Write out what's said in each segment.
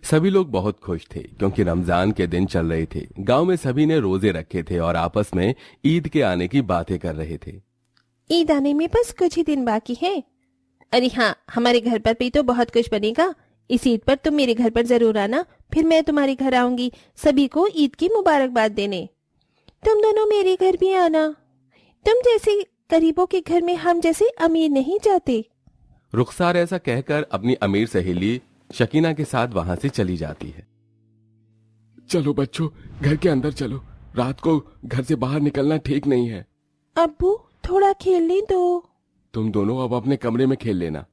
सभी लोग बहुत खुश थे क्योंकि रमजान के दिन चल रहे थे। गांव में सभी ने रोजे रखे थे और आपस में ईद के आने की बातें कर रहे थे। ईद आने में बस कुछ ही दिन बाकी है। अरे हाँ, हमारे घर पर भी तो बहुत कुछ बनेगा। इस ईद पर तुम मेरे घर पर जरूर आना, फिर मैं तुम्हारे घर आऊंगी सभी को ईद की मुबारकबाद देने। तुम दोनों मेरे घर भी आना। तुम जैसे गरीबों के घर में हम जैसे अमीर नहीं जाते। रुखसार ऐसा कहकर अपनी अमीर सहेली शकीना के साथ वहां से चली जाती है। चलो बच्चों, घर के अंदर चलो। रात को घर से बाहर निकलना ठीक नहीं है। अब्बू, थोड़ा खेलने दो। तुम दोनों अब अपने कमरे में खेल लेना।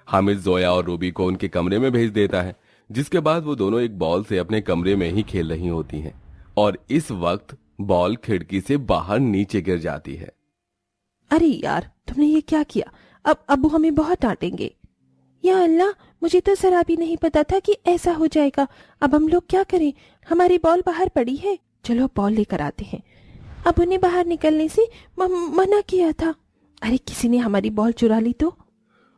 हामिद जोया और रूबी को उनके कमरे में भेज देता है, जिसके बाद वो दोनों एक बॉल से अपने कमरे में ही खेल रही होती हैं और इस वक्त बॉल खिड़की से बाहर नीचे गिर जाती है। अरे यार, तुमने ये क्या किया? अब अब्बू हमें बहुत डांटेंगे। या अल्लाह, मुझे तो जरा भी नहीं पता था कि ऐसा हो जाएगा। अब हम लोग क्या करें? हमारी बॉल बाहर पड़ी है। चलो बॉल लेकर आते हैं। अब उन्हें बाहर निकलने से मना किया था। अरे किसी ने हमारी बॉल चुरा ली तो?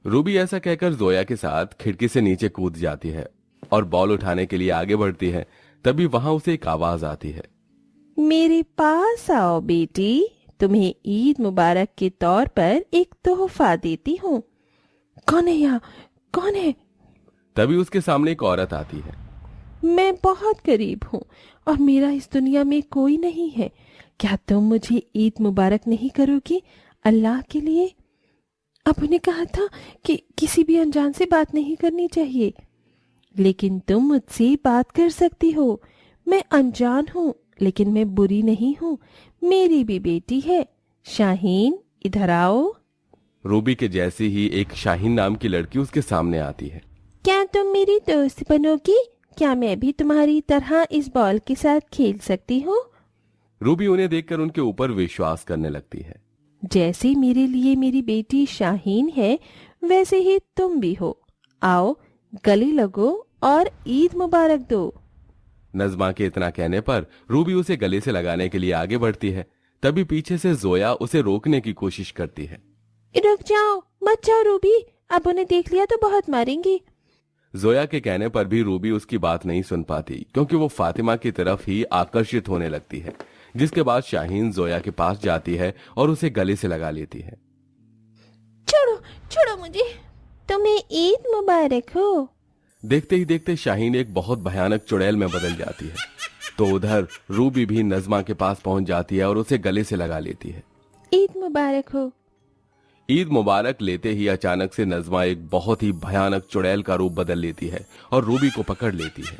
रूबी ऐसा कहकर जोया के साथ खिड़की से नीचे कूद जाती है और बॉल उठाने के लिए आगे बढ़ती है। तभी वहां उसे एक आवाज आती है। मेरे पास आओ बेटी, तुम्हें ईद मुबारक के तौर पर एक तोहफा देती हूँ। कौन है यहाँ? कौन है? तभी उसके सामने एक औरत आती है। मैं बहुत गरीब हूँ और मेरा इस दुनिया में कोई नहीं है। क्या तुम मुझे ईद मुबारक नहीं करोगी अल्लाह के लिए? आपने कहा था कि किसी भी अनजान से बात नहीं करनी चाहिए, लेकिन तुम मुझसे बात कर सकती हो। मैं अनजान हूँ लेकिन मैं बुरी नहीं हूँ। मेरी भी बेटी है। शाहीन, इधर आओ। रूबी के जैसी ही एक शाहीन नाम की लड़की उसके सामने आती है। क्या तुम मेरी दोस्त बनोगी? क्या मैं भी तुम्हारी तरह इस बॉल के साथ खेल सकती हूँ? रूबी उन्हें देखकर उनके ऊपर विश्वास करने लगती है। जैसे मेरे लिए मेरी बेटी शाहीन है, वैसे ही तुम भी हो। आओ, गले लगो और ईद मुबारक दो। नज़मा के इतना कहने पर रूबी उसे गले से लगाने के लिए आगे बढ़ती है। तभी पीछे से जोया उसे रोकने की कोशिश करती है। रुक जाओ, मत जाओ रूबी, अब उन्हें देख लिया तो बहुत मारेंगे। जोया के कहने पर भी रूबी उसकी बात नहीं सुन पाती क्योंकि वो फातिमा की तरफ ही आकर्षित होने लगती है, जिसके बाद शाहीन जोया के पास जाती है और उसे गले से लगा लेती है। छोड़ो, छोड़ो मुझे। तुम्हें ईद मुबारक हो। देखते ही देखते शाहीन एक बहुत भयानक चुड़ैल में बदल जाती है। तो उधर रूबी भी नज़मा के पास पहुंच जाती है और उसे गले से लगा लेती है। ईद मुबारक हो। ईद मुबारक लेते ही अचानक से नज़मा एक बहुत ही भयानक चुड़ैल का रूप बदल लेती है और रूबी को पकड़ लेती है।